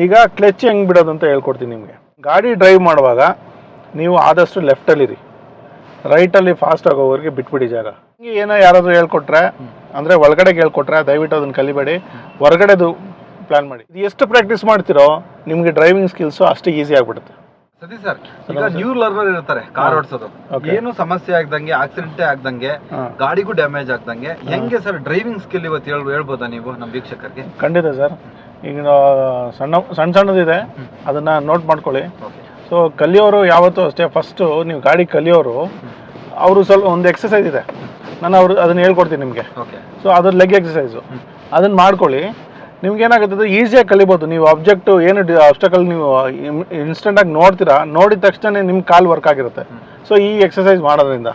ಈಗ ಕ್ಲಚ್ ಹೆಂಗೆ ಬಿಡೋದು ಅಂತ ಹೇಳ್ಕೊಡ್ತೀನಿ ನಿಮಗೆ. ಗಾಡಿ ಡ್ರೈವ್ ಮಾಡುವಾಗ ನೀವು ಆದಷ್ಟು ಲೆಫ್ಟಲ್ಲಿರಿ, ರೈಟಲ್ಲಿ ಫಾಸ್ಟ್ ಆಗೋವರೆಗೆ ಬಿಟ್ಬಿಡಿ ಜಾಗ. ಏನೋ ಯಾರಾದರೂ ಹೇಳ್ಕೊಟ್ರೆ ಅಂದರೆ ಒಳಗಡೆಗೆ ಹೇಳ್ಕೊಟ್ರೆ ದಯವಿಟ್ಟು ಅದನ್ನು ಕಲಿಬೇಡಿ, ಹೊರಗಡೆದು ಪ್ಲಾನ್ ಮಾಡಿ. ಇದು ಎಷ್ಟು ಪ್ರಾಕ್ಟೀಸ್ ಮಾಡ್ತಿರೋ ನಿಮಗೆ ಡ್ರೈವಿಂಗ್ ಸ್ಕಿಲ್ಸು ಅಷ್ಟು ಈಸಿ ಆಗಿಬಿಡುತ್ತೆ. ಸರಿ ಸರ್, ಈಗ ನ್ಯೂ ಲರ್ನರ್ ಇರ್ತಾರೆ ಕಾರ್ ಓಡಿಸೋದು, ಏನು ಸಮಸ್ಯೆ ಆಗ್ದಂಗೆ ಆಕ್ಸಿಡೆಂಟೇ ಆಗ್ದಂಗೆ ಗಾಡಿಗೂ ಡ್ಯಾಮೇಜ್ ಆಗ್ದಂಗೆ ಹೆಂಗೆ ಸರ್ ಡ್ರೈವಿಂಗ್ ಸ್ಕಿಲ್ ಇವತ್ತು ಹೇಳ್ಬೋದಾ ನೀವು ನಮ್ಮ ವೀಕ್ಷಕರಿಗೆ? ಖಂಡಿತ ಸರ್, ಈಗ ಸಣ್ಣದಿದೆ, ಅದನ್ನ ನೋಟ್ ಮಾಡ್ಕೊಳ್ಳಿ. ಸೊ ಕಲಿಯೋರು ಯಾವತ್ತೂ ಅಷ್ಟೇ, ಫಸ್ಟು ನೀವು ಗಾಡಿ ಕಲಿಯೋರು ಅವರು ಸ್ವಲ್ಪ ಒಂದು ಎಕ್ಸಸೈಸ್ ಇದೆ, ನಾನು ಅದನ್ನ ಹೇಳ್ಕೊಡ್ತೀನಿ ನಿಮಗೆ. ಸೊ ಅದ್ರ ಲೆಗ್ ಎಕ್ಸಸೈಸು ಅದನ್ನು ಮಾಡ್ಕೊಳ್ಳಿ. ನಿಮ್ಗೆ ಏನಾಗುತ್ತೆ ಈಸಿಯಾಗಿ ಕಲಿಬೋದು. ನೀವು ಆಬ್ಜೆಕ್ಟು ಏನು ಆಬ್ಸ್ಟಕಲ್ ನೀವು ಇನ್ಸ್ಟೆಂಟಾಗಿ ನೋಡ್ತೀರಾ, ನೋಡಿದ ತಕ್ಷಣ ನಿಮ್ಮ ಕಾಲು ವರ್ಕ್ ಆಗಿರುತ್ತೆ. ಸೊ ಈ ಎಕ್ಸಸೈಸ್ ಮಾಡೋದ್ರಿಂದ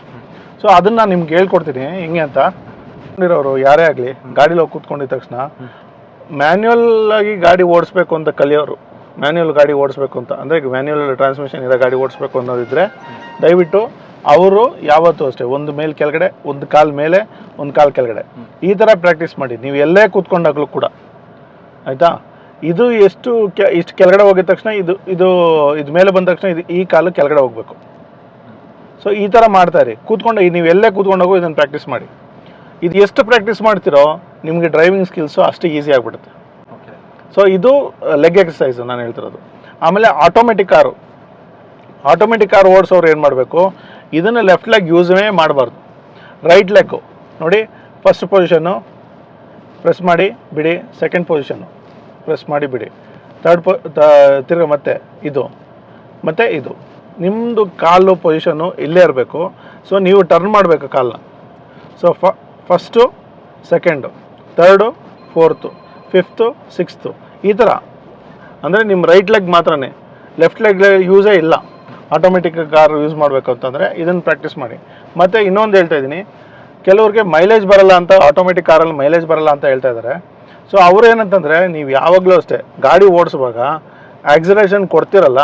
ಸೊ ಅದನ್ನು ನಿಮ್ಗೆ ಹೇಳ್ಕೊಡ್ತೀನಿ ಹೆಂಗೆ ಅಂತ. ಇರೋರು ಯಾರೇ ಆಗಲಿ ಗಾಡೀಲಿ ಹೋಗಿ ಕೂತ್ಕೊಂಡಿದ್ದ ತಕ್ಷಣ ಮ್ಯಾನ್ಯುಯಲ್ ಆಗಿ ಗಾಡಿ ಓಡಿಸ್ಬೇಕು ಅಂತ ಕಲಿಯೋರು, ಮ್ಯಾನ್ಯುಯಲ್ ಗಾಡಿ ಓಡಿಸ್ಬೇಕು ಅಂತ ಅಂದರೆ ಮ್ಯಾನ್ಯುಯಲ್ ಟ್ರಾನ್ಸ್ಮಿಷನ್ ಇರೋ ಗಾಡಿ ಓಡಿಸ್ಬೇಕು ಅನ್ನೋದಿದ್ರೆ ದಯವಿಟ್ಟು ಅವರು ಯಾವತ್ತೂ ಅಷ್ಟೇ ಒಂದು ಮೇಲ್ ಕೆಳಗಡೆ, ಒಂದು ಕಾಲು ಮೇಲೆ, ಒಂದು ಕಾಲು ಕೆಳಗಡೆ, ಈ ಥರ ಪ್ರಾಕ್ಟೀಸ್ ಮಾಡಿ. ನೀವು ಎಲ್ಲೇ ಕೂತ್ಕೊಂಡಾಗಲೂ ಕೂಡ, ಆಯಿತಾ? ಇದು ಇಷ್ಟು ಕೆಳಗಡೆ ಹೋಗಿದ ತಕ್ಷಣ ಇದು ಮೇಲೆ ಬಂದ ತಕ್ಷಣ ಈ ಕಾಲು ಕೆಳಗಡೆ ಹೋಗಬೇಕು. ಸೊ ಈ ಥರ ಮಾಡ್ತಾಯಿರಿ ಕೂತ್ಕೊಂಡು. ನೀವು ಎಲ್ಲೇ ಕೂತ್ಕೊಂಡೋಗೋ ಇದನ್ನು ಪ್ರಾಕ್ಟೀಸ್ ಮಾಡಿ. ಇದು ಎಷ್ಟು ಪ್ರಾಕ್ಟೀಸ್ ಮಾಡ್ತಿರೋ ನಿಮಗೆ ಡ್ರೈವಿಂಗ್ ಸ್ಕಿಲ್ಸು ಅಷ್ಟು ಈಸಿ ಆಗಿಬಿಡುತ್ತೆ. ಸೊ ಇದು ಲೆಗ್ ಎಕ್ಸಸೈಸು ನಾನು ಹೇಳ್ತಿರೋದು. ಆಮೇಲೆ ಆಟೋಮೆಟಿಕ್ ಕಾರು ಓಡಿಸೋರು ಏನು ಮಾಡಬೇಕು, ಇದನ್ನು ಲೆಫ್ಟ್ ಲೆಗ್ ಯೂಸೇ ಮಾಡಬಾರ್ದು. ರೈಟ್ ಲೆಗ್ಗು ನೋಡಿ, ಫಸ್ಟ್ ಪೊಸಿಷನ್ನು ಪ್ರೆಸ್ ಮಾಡಿ ಬಿಡಿ, ಸೆಕೆಂಡ್ ಪೊಸಿಷನ್ನು ಪ್ರೆಸ್ ಮಾಡಿ ಬಿಡಿ, ತಿರ್ಗ ಮತ್ತೆ ಇದು ನಿಮ್ಮದು ಕಾಲು ಪೊಸಿಷನ್ನು ಇಲ್ಲೇ ಇರಬೇಕು. ಸೊ ನೀವು ಟರ್ನ್ ಮಾಡಬೇಕು ಕಾಲನ್ನ. So first, second, third, fourth, fifth, sixth, ಈ ಥರ. ಅಂದರೆ ನಿಮ್ಮ ರೈಟ್ ಲೆಗ್ ಮಾತ್ರನೇ, ಲೆಫ್ಟ್ ಲೆಗ್ ಯೂಸೇ ಇಲ್ಲ. ಆಟೋಮೆಟಿಕ್ ಕಾರ್ ಯೂಸ್ ಮಾಡಬೇಕು ಅಂತಂದರೆ ಇದನ್ನು ಪ್ರಾಕ್ಟೀಸ್ ಮಾಡಿ. ಮತ್ತು ಇನ್ನೊಂದು ಹೇಳ್ತಾ ಇದ್ದೀನಿ, ಕೆಲವ್ರಿಗೆ ಮೈಲೇಜ್ ಬರಲ್ಲ ಅಂತ, ಆಟೋಮೆಟಿಕ್ ಕಾರಲ್ಲಿ ಮೈಲೇಜ್ ಬರಲ್ಲ ಅಂತ ಹೇಳ್ತಾ ಇದ್ದಾರೆ. ಸೊ ಅವ್ರು ಏನಂತಂದರೆ, ನೀವು ಯಾವಾಗಲೂ ಅಷ್ಟೇ ಗಾಡಿ ಓಡಿಸುವಾಗ ಆಕ್ಸಿಲರೇಷನ್ ಕೊಡ್ತಿರಲ್ಲ,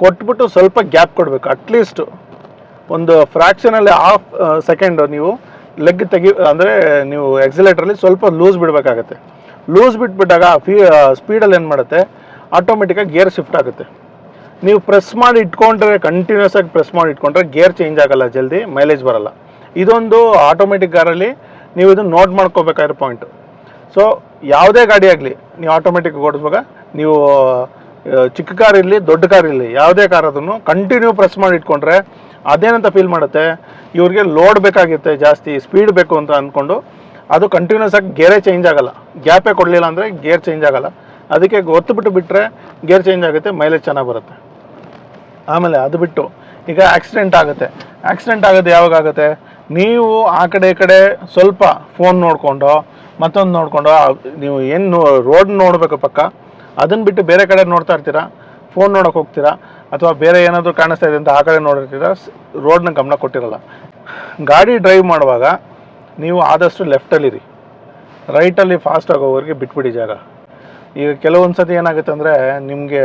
ಕೊಟ್ಬಿಟ್ಟು ಸ್ವಲ್ಪ ಗ್ಯಾಪ್ ಕೊಡಬೇಕು. ಅಟ್ಲೀಸ್ಟ್ ಒಂದು ಫ್ರ್ಯಾಕ್ಷನಲ್ಲಿ ಹಾಫ್ ಸೆಕೆಂಡು ನೀವು ಲೆಗ್ ಅಂದರೆ ನೀವು ಆಕ್ಸಿಲೇಟ್ರಲ್ಲಿ ಸ್ವಲ್ಪ ಲೂಸ್ ಬಿಡಬೇಕಾಗತ್ತೆ. ಲೂಸ್ ಬಿಟ್ಬಿಟ್ಟಾಗ ಸ್ಪೀಡಲ್ಲಿ ಏನು ಮಾಡುತ್ತೆ, ಆಟೋಮೆಟಿಕ್ಕಾಗಿ ಗೇರ್ ಶಿಫ್ಟ್ ಆಗುತ್ತೆ. ನೀವು ಪ್ರೆಸ್ ಮಾಡಿ ಇಟ್ಕೊಂಡ್ರೆ, ಕಂಟಿನ್ಯೂಸ್ ಆಗಿ ಪ್ರೆಸ್ ಮಾಡಿ ಇಟ್ಕೊಂಡ್ರೆ ಗೇರ್ ಚೇಂಜ್ ಆಗಲ್ಲ, ಜಲ್ದಿ ಮೈಲೇಜ್ ಬರಲ್ಲ. ಇದೊಂದು ಆಟೋಮೆಟಿಕ್ ಕಾರಲ್ಲಿ ನೀವು ಇದನ್ನು ನೋಟ್ ಮಾಡ್ಕೋಬೇಕಾಗಿರೋ ಪಾಯಿಂಟು. ಸೊ ಯಾವುದೇ ಗಾಡಿ ಆಗಲಿ ನೀವು ಆಟೋಮೆಟಿಕ್ ಓಡಿಸುವಾಗ, ನೀವು ಚಿಕ್ಕ ಕಾರ್ ಇರಲಿ ದೊಡ್ಡ ಕಾರ್ ಇರಲಿ, ಯಾವುದೇ ಕಾರ್ ಅದನ್ನು ಕಂಟಿನ್ಯೂ ಪ್ರೆಸ್ ಮಾಡಿ ಇಟ್ಕೊಂಡ್ರೆ ಅದೇನಂತ ಫೀಲ್ ಮಾಡುತ್ತೆ, ಇವ್ರಿಗೆ ಲೋಡ್ ಬೇಕಾಗಿರುತ್ತೆ, ಜಾಸ್ತಿ ಸ್ಪೀಡ್ ಬೇಕು ಅಂತ ಅಂದ್ಕೊಂಡು ಅದು ಕಂಟಿನ್ಯೂಸ್ ಆಗಿ ಗೇರೇ ಚೇಂಜ್ ಆಗಲ್ಲ. ಗ್ಯಾಪೇ ಕೊಡಲಿಲ್ಲ ಅಂದರೆ ಗೇರ್ ಚೇಂಜ್ ಆಗಲ್ಲ. ಅದಕ್ಕೆ ಒತ್ತು ಬಿಟ್ಟರೆ ಗೇರ್ ಚೇಂಜ್ ಆಗುತ್ತೆ, ಮೈಲೇಜ್ ಚೆನ್ನಾಗಿ ಬರುತ್ತೆ. ಆಮೇಲೆ ಅದು ಬಿಟ್ಟು ಈಗ ಆಕ್ಸಿಡೆಂಟ್ ಆಗೋದು ಯಾವಾಗ ಆಗುತ್ತೆ, ನೀವು ಆ ಕಡೆ ಈ ಕಡೆ ಸ್ವಲ್ಪ ಫೋನ್ ನೋಡಿಕೊಂಡು ಮತ್ತೊಂದು ನೋಡಿಕೊಂಡು, ನೀವು ಏನು ರೋಡ್ ನೋಡಬೇಕು ಪಕ್ಕ, ಅದನ್ನು ಬಿಟ್ಟು ಬೇರೆ ಕಡೆ ನೋಡ್ತಾ ಇರ್ತೀರಾ, ಫೋನ್ ನೋಡೋಕೆ ಹೋಗ್ತೀರಾ, ಅಥವಾ ಬೇರೆ ಏನಾದರೂ ಕಾಣಿಸ್ತಾ ಇದೆ ಅಂತ ಆ ಕಡೆ ನೋಡಿರ್ತೀರಾ, ರೋಡ್ನ ಗಮನ ಕೊಟ್ಟಿರಲ್ಲ. ಗಾಡಿ ಡ್ರೈವ್ ಮಾಡುವಾಗ ನೀವು ಆದಷ್ಟು ಲೆಫ್ಟಲ್ಲಿರಿ, ರೈಟಲ್ಲಿ ಫಾಸ್ಟ್ ಆಗೋವರೆಗೆ ಬಿಟ್ಬಿಡಿ ಜಾಗ. ಈಗ ಕೆಲವೊಂದು ಸತಿ ಏನಾಗುತ್ತೆ ಅಂದರೆ, ನಿಮಗೆ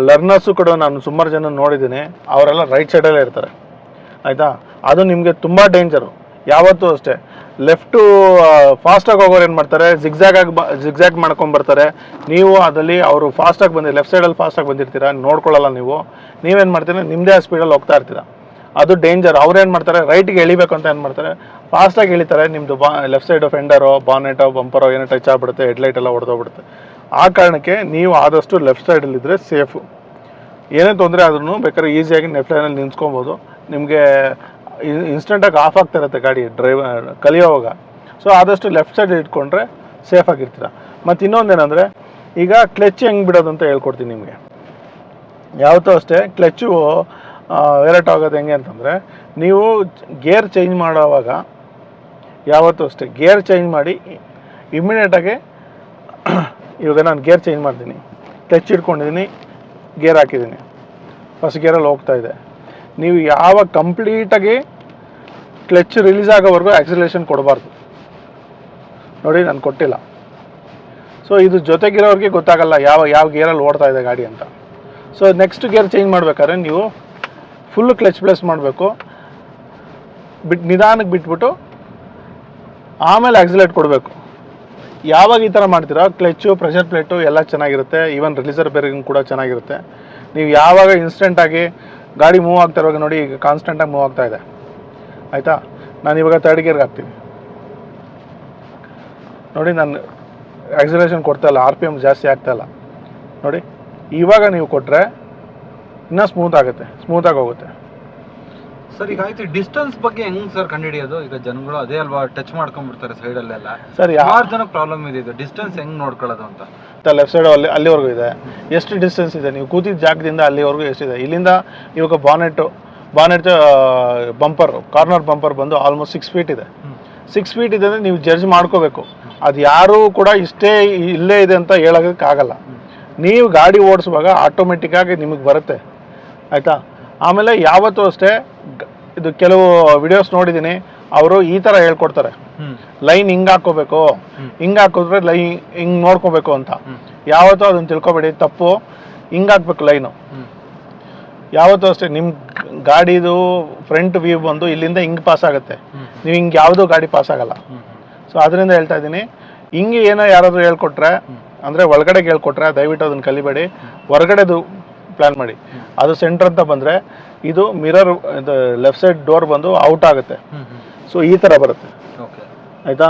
ಲರ್ನರ್ಸು ಕೂಡ ನಾನು ಸುಮಾರು ಜನ ನೋಡಿದ್ದೀನಿ, ಅವರೆಲ್ಲ ರೈಟ್ ಸೈಡಲ್ಲೇ ಇರ್ತಾರೆ, ಆಯಿತಾ? ಅದು ನಿಮಗೆ ತುಂಬ ಡೇಂಜರು. ಯಾವತ್ತೂ ಅಷ್ಟೇ ಲೆಫ್ಟು ಫಾಸ್ಟಾಗಿ ಹೋಗೋರು ಏನು ಮಾಡ್ತಾರೆ, ಜಿಗ್ಜ್ಯಾಗ್ ಮಾಡ್ಕೊಂಬರ್ತಾರೆ. ನೀವು ಅದರಲ್ಲಿ ಅವರು ಫಾಸ್ಟಾಗಿ ಬಂದು ಲೆಫ್ಟ್ ಸೈಡಲ್ಲಿ ಫಾಸ್ಟಾಗಿ ಬಂದಿರ್ತೀರ, ನೋಡ್ಕೊಳ್ಳಲ್ಲ. ನೀವೇನು ಮಾಡ್ತೀರಾ, ನಿಮ್ಮದೇ ಆ ಸ್ಪೀಡಲ್ಲಿ ಹೋಗ್ತಾ ಇರ್ತೀರ, ಅದು ಡೇಂಜರ್. ಅವ್ರೇನು ಮಾಡ್ತಾರೆ, ರೈಟಿಗೆ ಎಳಿಬೇಕು ಅಂತ ಏನು ಮಾಡ್ತಾರೆ, ಫಾಸ್ಟಾಗಿ ಎಳಿತಾರೆ. ನಿಮ್ಮದು ಲೆಫ್ಟ್ ಸೈಡು ಫೆಂಡರೋ ಬಾನೆಟೋ ಬಂಪರೋ ಏನೋ ಟಚ್ ಆಗಿಬಿಡುತ್ತೆ, ಹೆಡ್ಲೈಟ್ ಎಲ್ಲ ಹೊಡೆದೋಗ್ಬಿಡುತ್ತೆ. ಆ ಕಾರಣಕ್ಕೆ ನೀವು ಆದಷ್ಟು ಲೆಫ್ಟ್ ಸೈಡಲ್ಲಿದ್ದರೆ ಸೇಫು. ಏನೇ ತೊಂದರೆ ಆದ್ರೂ ಬೇಕಾದ್ರೆ ಈಸಿಯಾಗಿ ಲೆಫ್ಟ್ ಲೈನಲ್ಲಿ ನಿಲ್ಸ್ಕೊಬೋದು. ನಿಮಗೆ ಇನ್ಸ್ಟೆಂಟಾಗಿ ಆಫ್ ಆಗ್ತಾ ಇರುತ್ತೆ ಗಾಡಿ ಕಲಿಯೋವಾಗ. ಸೊ ಆದಷ್ಟು ಲೆಫ್ಟ್ ಸೈಡ್ ಇಟ್ಕೊಂಡ್ರೆ ಸೇಫಾಗಿರ್ತೀರ. ಮತ್ತು ಇನ್ನೊಂದೇನೆಂದರೆ, ಈಗ ಕ್ಲಚ್ ಹೆಂಗೆ ಬಿಡೋದು ಅಂತ ಹೇಳ್ಕೊಡ್ತೀನಿ ನಿಮಗೆ. ಯಾವತ್ತೂ ಅಷ್ಟೇ ಕ್ಲಚ್ಚು ವೇರಟ್ ಆಗೋದು ಹೆಂಗೆ ಅಂತಂದರೆ, ನೀವು ಗೇರ್ ಚೇಂಜ್ ಮಾಡೋವಾಗ ಯಾವತ್ತೂ ಅಷ್ಟೇ ಗೇರ್ ಚೇಂಜ್ ಮಾಡಿ ಇಮ್ಮಿಡಿಯೇಟಾಗಿ, ಇವಾಗ ನಾನು ಗೇರ್ ಚೇಂಜ್ ಮಾಡ್ತೀನಿ, ಕ್ಲಚ್ ಇಟ್ಕೊಂಡಿದ್ದೀನಿ, ಗೇರ್ ಹಾಕಿದ್ದೀನಿ, ಫಸ್ಟ್ ಗೇರಲ್ಲಿ ಹೋಗ್ತಾ ಇದೆ. ನೀವು ಯಾವಾಗ ಕಂಪ್ಲೀಟಾಗಿ ಕ್ಲಚ್ ರಿಲೀಸ್ ಆಗೋವರೆಗೂ ಆಕ್ಸಿಲರೇಷನ್ ಕೊಡಬಾರ್ದು. ನೋಡಿ ನಾನು ಕೊಟ್ಟಿಲ್ಲ. ಸೊ ಇದು ಜೊತೆಗಿರೋರಿಗೆ ಗೊತ್ತಾಗಲ್ಲ ಯಾವ ಗೇರಲ್ಲಿ ಓಡ್ತಾ ಇದೆ ಗಾಡಿ ಅಂತ. ಸೊ ನೆಕ್ಸ್ಟ್ ಗೇರ್ ಚೇಂಜ್ ಮಾಡ್ಬೇಕಾದ್ರೆ ನೀವು ಫುಲ್ಲು ಕ್ಲಚ್ ಪ್ಲೇಸ್ ಮಾಡಬೇಕು, ನಿಧಾನಕ್ಕೆ ಬಿಟ್ಬಿಟ್ಟು ಆಮೇಲೆ ಆಕ್ಸಿಲೇಟ್ ಕೊಡಬೇಕು. ಯಾವಾಗ ಈ ಥರ ಮಾಡ್ತೀರಾ ಕ್ಲಚ್ಚು ಪ್ರೆಷರ್ ಪ್ಲೇಟು ಎಲ್ಲ ಚೆನ್ನಾಗಿರುತ್ತೆ, ಈವನ್ ರಿಲೀಸರ್ ಬೇರಿಂಗ್ ಕೂಡ ಚೆನ್ನಾಗಿರುತ್ತೆ. ನೀವು ಯಾವಾಗ ಇನ್ಸ್ಟೆಂಟಾಗಿ ಗಾಡಿ ಮೂವ್ ಆಗ್ತಾ ಇರುವಾಗ ನೋಡಿ, ಈಗ ಕಾನ್ಸ್ಟೆಂಟಾಗಿ ಮೂವ್ ಆಗ್ತಾ ಇದೆ ಆಯಿತಾ. ನಾನು ಇವಾಗ ಥರ್ಡ್ ಗೇರ್ಗೆ ಹಾಕ್ತೀನಿ ನೋಡಿ, ನಾನು ಆಕ್ಸಿಲರೇಷನ್ ಕೊಡ್ತಾ ಇಲ್ಲ, ಆರ್ ಪಿ ಎಮ್ ಜಾಸ್ತಿ ಆಗ್ತಾ ಇಲ್ಲ ನೋಡಿ. ಇವಾಗ ನೀವು ಕೊಟ್ಟರೆ ಇನ್ನೂ ಸ್ಮೂತಾಗಿ ಹೋಗುತ್ತೆ ಸರ್. ಈಗ ಆಯ್ತು, ಡಿಸ್ಟೆನ್ಸ್ ಬಗ್ಗೆ ಹೆಂಗ್ ಸರ್ ಕಂಡುಹಿಡಿಯೋದು? ಈಗ ಜನಗಳು ಅದೇ ಅಲ್ವಾ ಟಚ್ ಮಾಡ್ಕೊಂಡ್ಬಿಡ್ತಾರೆ ಸೈಡಲ್ಲೆಲ್ಲ. ಸರ್ ಯಾರು ಜನಕ್ಕೆ ಪ್ರಾಬ್ಲಮ್ ಇದೆ ಇದು, ಡಿಸ್ಟೆನ್ಸ್ ಹೆಂಗ್ ನೋಡ್ಕೊಳ್ಳೋದು ಅಂತ. ಲೆಫ್ಟ್ ಸೈಡ್ ಅಲ್ಲಿವರೆಗೂ ಇದೆ, ಎಷ್ಟು ಡಿಸ್ಟೆನ್ಸ್ ಇದೆ ನೀವು ಕೂತಿದ್ದ ಜಾಗದಿಂದ ಅಲ್ಲಿವರೆಗೂ ಎಷ್ಟಿದೆ. ಇಲ್ಲಿಂದ ಇವಾಗ ಬಾನೆಟ್ ಬಂಪರ್, ಕಾರ್ನರ್ ಬಂಪರ್ ಬಂದು ಆಲ್ಮೋಸ್ಟ್ 6 ಫೀಟ್ ಇದೆ. 6 ಫೀಟ್ ಇದೆ ಅಂದರೆ ನೀವು ಜಡ್ಜ್ ಮಾಡ್ಕೋಬೇಕು. ಅದು ಯಾರೂ ಕೂಡ ಇಲ್ಲೇ ಇದೆ ಅಂತ ಹೇಳೋಕ್ಕಾಗಲ್ಲ. ನೀವು ಗಾಡಿ ಓಡಿಸುವಾಗ ಆಟೋಮೆಟಿಕ್ಕಾಗಿ ನಿಮಗೆ ಬರುತ್ತೆ ಆಯಿತಾ. ಆಮೇಲೆ ಯಾವತ್ತೂ ಅಷ್ಟೇ, ಇದು ಕೆಲವು ವಿಡಿಯೋಸ್ ನೋಡಿದ್ದೀನಿ, ಅವರು ಈ ಥರ ಹೇಳ್ಕೊಡ್ತಾರೆ, ಲೈನ್ ಹಿಂಗೆ ಹಾಕ್ಕೋಬೇಕು, ಹಿಂಗೆ ಹಾಕಿದ್ರೆ ಲೈನ್ ಹಿಂಗೆ ನೋಡ್ಕೋಬೇಕು ಅಂತ. ಯಾವತ್ತೂ ಅದನ್ನು ತಿಳ್ಕೊಬೇಡಿ, ತಪ್ಪು. ಹಿಂಗೆ ಹಾಕ್ಬೇಕು ಲೈನು. ಯಾವತ್ತೂ ಅಷ್ಟೇ, ನಿಮ್ಮ ಗಾಡಿದು ಫ್ರಂಟ್ ವ್ಯೂ ಬಂದು ಇಲ್ಲಿಂದ ಹಿಂಗೆ ಪಾಸ್ ಆಗುತ್ತೆ, ನೀವು ಹಿಂಗೆ ಯಾವುದೂ ಗಾಡಿ ಪಾಸ್ ಆಗಲ್ಲ. ಸೊ ಅದರಿಂದ ಹೇಳ್ತಾ ಇದ್ದೀನಿ, ಹಿಂಗೆ ಏನೋ ಯಾರಾದರೂ ಹೇಳ್ಕೊಟ್ರೆ ಅಂದರೆ ಒಳಗಡೆಗೆ ಹೇಳ್ಕೊಟ್ರೆ ದಯವಿಟ್ಟು ಅದನ್ನು ಕಲಿಬೇಡಿ, ಹೊರಗಡೆದು ಪ್ಲ್ಯಾನ್ ಮಾಡಿ. ಅದು ಸೆಂಟ್ರ್ ಅಂತ ಬಂದರೆ ಇದು ಮಿರರ್, ಇದು ಲೆಫ್ಟ್ ಸೈಡ್ ಡೋರ್ ಬಂದು ಔಟ್ ಆಗುತ್ತೆ. ಸೊ ಈ ಥರ ಬರುತ್ತೆ ಆಯಿತಾ.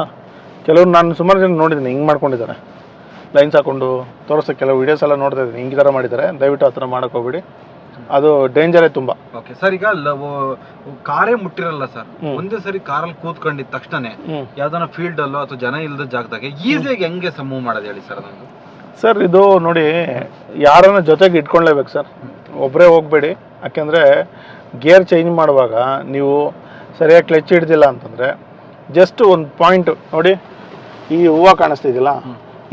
ಕೆಲವರು ನಾನು ಸುಮಾರು ಜನ ನೋಡಿದ್ದೀನಿ ಹಿಂಗೆ ಮಾಡ್ಕೊಂಡಿದ್ದಾರೆ, ಲೈನ್ಸ್ ಹಾಕ್ಕೊಂಡು ತೋರಿಸೋಕ್ಕೆ. ಕೆಲವು ವೀಡಿಯೋಸ್ ಎಲ್ಲ ನೋಡ್ತಾ ಇದ್ದೀನಿ, ಹಿಂಗೆ ಥರ ಮಾಡಿದ್ದಾರೆ. ದಯವಿಟ್ಟು ಆ ಥರ ಮಾಡೋಕೆ ಹೋಗ್ಬೇಡಿ, ಅದು ಡೇಂಜರೇ ತುಂಬ. ಓಕೆ ಸರ್, ಈಗ ಕಾರೇ ಮುಟ್ಟಿರಲ್ಲ ಸರ್, ಒಂದೇ ಸರಿ ಕಾರಲ್ಲಿ ಕೂತ್ಕೊಂಡಿದ್ದ ತಕ್ಷಣ ಯಾವ್ದಾನ ಫೀಲ್ಡ್ ಅಲ್ಲೋ ಅಥವಾ ಜನ ಇಲ್ಲದ ಜಾಗದಾಗ ಈಸಿಯಾಗಿ ಹೆಂಗೆ ಮೂವ್ ಮಾಡೋದು ಹೇಳಿ ಸರ್ ಅದೊಂದು. ಸರ್ ಇದು ನೋಡಿ, ಯಾರನ್ನ ಜೊತೆಗೆ ಇಟ್ಕೊಳ್ಲೇಬೇಕು ಸರ್, ಒಬ್ಬರೇ ಹೋಗಬೇಡಿ. ಯಾಕೆಂದರೆ ಗೇರ್ ಚೇಂಜ್ ಮಾಡುವಾಗ ನೀವು ಸರಿಯಾಗಿ ಕ್ಲಚ್ ಹಿಡ್ದಿಲ್ಲ ಅಂತಂದರೆ ಜಸ್ಟ್ ಒಂದು ಪಾಯಿಂಟ್ ನೋಡಿ, ಈ ಹೂವು ಕಾಣಿಸ್ತಿದ್ದಿಲ್ಲ,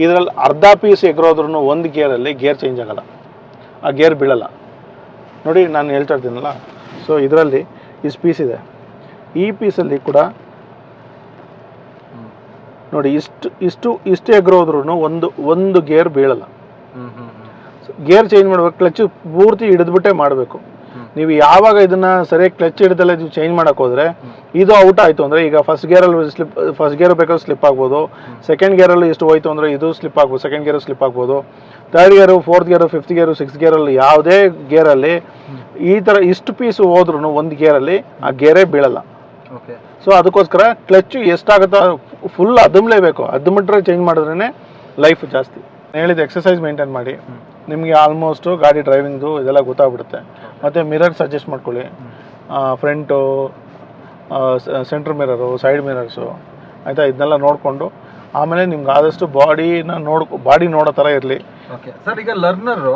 ಇದರಲ್ಲಿ ಅರ್ಧ ಪೀಸ್ ಎಗರೋದ್ರೂ ಒಂದು ಗೇರಲ್ಲಿ ಗೇರ್ ಚೇಂಜ್ ಆಗಲ್ಲ, ಆ ಗೇರ್ ಬೀಳಲ್ಲ ನೋಡಿ. ನಾನು ಹೇಳ್ತಾ ಇರ್ತೀನಲ್ಲ, ಸೊ ಇದರಲ್ಲಿ ಇಷ್ಟು ಪೀಸ್ ಇದೆ, ಈ ಪೀಸಲ್ಲಿ ಕೂಡ ನೋಡಿ ಇಷ್ಟು ಎಗರೋದ್ರೂ ಒಂದು ಗೇರ್ ಬೀಳಲ್ಲ. ಗೇರ್ ಚೇಂಜ್ ಮಾಡ್ಬೇಕು, ಕ್ಲಚ್ ಪೂರ್ತಿ ಹಿಡಿದ್ಬಿಟ್ಟೆ ಮಾಡಬೇಕು. ನೀವು ಯಾವಾಗ ಇದನ್ನ ಸರಿಯಾಗಿ ಕ್ಲಚ್ ಹಿಡಿದಲ್ಲ ನೀವು ಚೇಂಜ್ ಮಾಡಕ್ಕೆ ಹೋದ್ರೆ ಇದು ಔಟ್ ಆಯಿತು ಅಂದರೆ, ಈಗ ಫಸ್ಟ್ ಗೇರ್ ಬೇಕಾದ್ರೆ ಸ್ಲಿಪ್ ಆಗ್ಬೋದು, ಸೆಕೆಂಡ್ ಗೇರಲ್ಲಿ ಇಷ್ಟು ಹೋಯ್ತು ಅಂದರೆ ಇದು ಸ್ಲಿಪ್ ಆಗ್ಬೋದು, ಸೆಕೆಂಡ್ ಗೇರು ಸ್ಲಿಪ್ ಆಗ್ಬೋದು, ಥರ್ಡ್ ಗೇರು, ಫೋರ್ತ್ ಗೇರು, ಫಿಫ್ತ್ ಗೇರು, ಸಿಕ್ಸ್ತ್ ಗೇರಲ್ಲಿ ಯಾವುದೇ ಗೇರಲ್ಲಿ ಈ ಥರ ಇಷ್ಟು ಪೀಸು ಹೋದ್ರೂ ಒಂದು ಗೇರಲ್ಲಿ ಆ ಗೇರೇ ಬೀಳಲ್ಲ. ಸೊ ಅದಕ್ಕೋಸ್ಕರ ಕ್ಲಚ್ಚು ಎಷ್ಟಾಗುತ್ತೋ ಫುಲ್ ಅದುಮ್ಲೇಬೇಕು, ಅದುಮಿಟ್ರೆ ಚೇಂಜ್ ಮಾಡಿದ್ರೇ ಲೈಫ್ ಜಾಸ್ತಿ. ಹೇಳಿದ ಎಕ್ಸಸೈಸ್ ಮೇಂಟೈನ್ ಮಾಡಿ, ನಿಮಗೆ ಆಲ್ಮೋಸ್ಟು ಗಾಡಿ ಡ್ರೈವಿಂಗ್ದು ಇದೆಲ್ಲ ಗೊತ್ತಾಗ್ಬಿಡುತ್ತೆ. ಮತ್ತು ಮಿರರ್ ಸಜೆಸ್ಟ್ ಮಾಡ್ಕೊಳ್ಳಿ, front, centre mirror, side mirrors ಆಯಿತಾ. ಇದನ್ನೆಲ್ಲ ನೋಡಿಕೊಂಡು ಆಮೇಲೆ ನಿಮ್ಗೆ ಆದಷ್ಟು ಬಾಡಿ ನೋಡೋ ಥರ ಇರಲಿ. ಓಕೆ ಸರ್, ಈಗ ಲರ್ನರು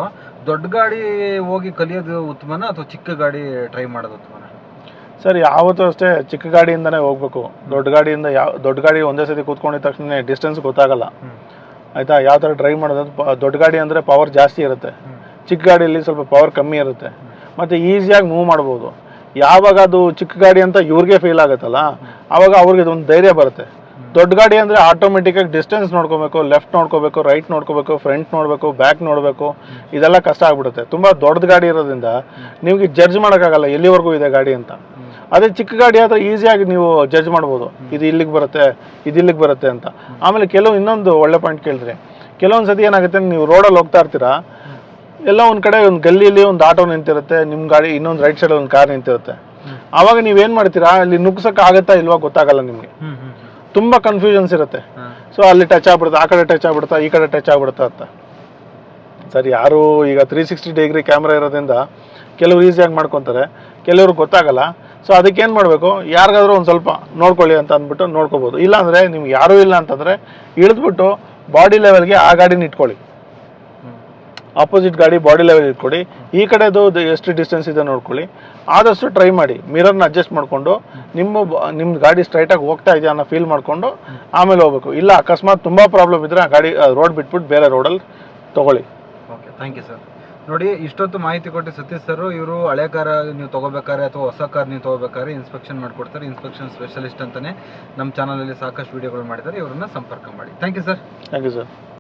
ದೊಡ್ಡ ಗಾಡಿ ಹೋಗಿ ಕಲಿಯೋದು ಉತ್ತಮನ ಅಥವಾ ಚಿಕ್ಕ ಗಾಡಿ ಟ್ರೈ ಮಾಡೋದು ಉತ್ತಮನ? ಸರ್ ಯಾವತ್ತೂ ಅಷ್ಟೇ ಚಿಕ್ಕ ಗಾಡಿಯಿಂದನೇ ಹೋಗ್ಬೇಕು. ದೊಡ್ಡ ಗಾಡಿ ಒಂದೇ ಸತಿ ಕೂತ್ಕೊಂಡಿದ್ದ ತಕ್ಷಣ ಡಿಸ್ಟೆನ್ಸ್ ಗೊತ್ತಾಗಲ್ಲ ಆಯಿತಾ. ಯಾವ ಥರ ಡ್ರೈವ್ ಮಾಡೋದು, ದೊಡ್ಡ ಗಾಡಿ ಅಂದರೆ ಪವರ್ ಜಾಸ್ತಿ ಇರುತ್ತೆ, ಚಿಕ್ಕ ಗಾಡಿಯಲ್ಲಿ ಸ್ವಲ್ಪ ಪವರ್ ಕಮ್ಮಿ ಇರುತ್ತೆ, ಮತ್ತು ಈಸಿಯಾಗಿ ಮೂವ್ ಮಾಡ್ಬೋದು. ಯಾವಾಗ ಅದು ಚಿಕ್ಕ ಗಾಡಿ ಅಂತ ಇವ್ರಿಗೆ ಫೀಲ್ ಆಗುತ್ತಲ್ಲ, ಆವಾಗ ಅವ್ರಿಗೆ ಒಂದು ಧೈರ್ಯ ಬರುತ್ತೆ. ದೊಡ್ಡ ಗಾಡಿ ಅಂದರೆ ಆಟೋಮೆಟಿಕ್ಕಾಗಿ ಡಿಸ್ಟೆನ್ಸ್ ನೋಡ್ಕೋಬೇಕು, ಲೆಫ್ಟ್ ನೋಡ್ಕೋಬೇಕು, ರೈಟ್ ನೋಡ್ಕೋಬೇಕು, ಫ್ರಂಟ್ ನೋಡಬೇಕು, ಬ್ಯಾಕ್ ನೋಡಬೇಕು, ಇದೆಲ್ಲ ಕಷ್ಟ ಆಗ್ಬಿಡುತ್ತೆ. ತುಂಬ ದೊಡ್ಡದು ಗಾಡಿ ಇರೋದ್ರಿಂದ ನಿಮಗೆ ಜಡ್ಜ್ ಮಾಡೋಕ್ಕಾಗಲ್ಲ ಎಲ್ಲಿವರೆಗೂ ಇದೆ ಗಾಡಿ ಅಂತ. ಅದೇ ಚಿಕ್ಕ ಗಾಡಿ ಆದರೆ ಈಸಿಯಾಗಿ ನೀವು ಜಡ್ಜ್ ಮಾಡ್ಬೋದು, ಇದು ಇಲ್ಲಿಗೆ ಬರುತ್ತೆ, ಇದು ಇಲ್ಲಿಗೆ ಬರುತ್ತೆ ಅಂತ. ಆಮೇಲೆ ಇನ್ನೊಂದು ಒಳ್ಳೆ ಪಾಯಿಂಟ್ ಕೇಳಿದ್ರೆ, ಕೆಲವೊಂದು ಸತಿ ಏನಾಗುತ್ತೆ, ನೀವು ರೋಡಲ್ಲಿ ಹೋಗ್ತಾ ಇರ್ತೀರಾ, ಎಲ್ಲ ಒಂದು ಕಡೆ ಒಂದು ಗಲ್ಲಿಯಲ್ಲಿ ಒಂದು ಆಟೋ ನಿಂತಿರುತ್ತೆ, ನಿಮ್ಮ ಗಾಡಿ ಇನ್ನೊಂದು ರೈಟ್ ಸೈಡ್ ಒಂದು ಕಾರ್ ನಿಂತಿರುತ್ತೆ. ಆವಾಗ ನೀವೇನು ಮಾಡ್ತೀರಾ, ಅಲ್ಲಿ ನುಗ್ಸಕ್ಕೆ ಆಗುತ್ತಾ ಇಲ್ವಾ ಗೊತ್ತಾಗಲ್ಲ ನಿಮಗೆ, ತುಂಬ ಕನ್ಫ್ಯೂಷನ್ಸ್ ಇರುತ್ತೆ. ಸೊ ಅಲ್ಲಿ ಟಚ್ ಆಗ್ಬಿಡುತ್ತೆ, ಆ ಕಡೆ ಟಚ್ ಆಗ್ಬಿಡುತ್ತಾ, ಈ ಕಡೆ ಟಚ್ ಆಗ್ಬಿಡುತ್ತಾ ಅಂತ. ಸರಿ, ಯಾರು ಈಗ 360 ಡಿಗ್ರಿ ಕ್ಯಾಮ್ರಾ ಇರೋದ್ರಿಂದ ಕೆಲವರು ಈಸಿಯಾಗಿ ಮಾಡ್ಕೊತಾರೆ, ಕೆಲವ್ರಿಗೆ ಗೊತ್ತಾಗಲ್ಲ. ಸೊ ಅದಕ್ಕೇನು ಮಾಡಬೇಕು, ಯಾರಿಗಾದ್ರೂ ಒಂದು ಸ್ವಲ್ಪ ನೋಡ್ಕೊಳ್ಳಿ ಅಂತ ಅಂದ್ಬಿಟ್ಟು ನೋಡ್ಕೋಬೋದು. ಇಲ್ಲಾಂದರೆ ನಿಮ್ಗೆ ಯಾರೂ ಇಲ್ಲ ಅಂತಂದರೆ ಇಳಿದ್ಬಿಟ್ಟು ಬಾಡಿ ಲೆವೆಲ್ಗೆ ಆ ಗಾಡಿನ ಇಟ್ಕೊಳ್ಳಿ, ಆಪೋಸಿಟ್ ಗಾಡಿ ಬಾಡಿ ಲೆವೆಲ್ ಇಟ್ಕೊಳ್ಳಿ, ಈ ಕಡೆದು ಎಷ್ಟು ಡಿಸ್ಟೆನ್ಸ್ ಇದೆ ನೋಡ್ಕೊಳ್ಳಿ. ಆದಷ್ಟು ಟ್ರೈ ಮಾಡಿ ಮಿರರ್ನ ಅಡ್ಜಸ್ಟ್ ಮಾಡಿಕೊಂಡು ನಿಮ್ಮ ಗಾಡಿ ಸ್ಟ್ರೈಟಾಗಿ ಹೋಗ್ತಾ ಇದೆಯಾ ಅನ್ನೋ ಫೀಲ್ ಮಾಡಿಕೊಂಡು ಆಮೇಲೆ ಹೋಗ್ಬೇಕು. ಇಲ್ಲ ಅಕಸ್ಮಾತ್ ತುಂಬ ಪ್ರಾಬ್ಲಮ್ ಇದ್ದರೆ ಆ ಗಾಡಿ ರೋಡ್ ಬಿಟ್ಬಿಟ್ಟು ಬೇರೆ ರೋಡಲ್ಲಿ ತೊಗೊಳ್ಳಿ. Okay, thank you sir. ನೋಡಿ, ಇಷ್ಟೊತ್ತು ಮಾಹಿತಿ ಕೊಟ್ಟು ಸತೀಶ್ ಸರ್, ಇವರು ಹಳೆ ಕಾರ್ ನೀವು ತೊಗೋಬೇಕಾದ್ರೆ ಅಥವಾ ಹೊಸ ಕಾರ್ ನೀವು ತೊಗೋಬೇಕಾದ್ರೆ ಇನ್ಸ್ಪೆಕ್ಷನ್ ಮಾಡಿಕೊಡ್ತಾರೆ. ಇನ್ಸ್ಪೆಕ್ಷನ್ ಸ್ಪೆಷಲಿಸ್ಟ್ ಅಂತಲೇ ನಮ್ಮ ಚಾನಲಲ್ಲಿ ಸಾಕಷ್ಟು ವೀಡಿಯೋಗಳು ಮಾಡಿದ್ದಾರೆ, ಇವರನ್ನ ಸಂಪರ್ಕ ಮಾಡಿ. Thank you sir. Thank you sir.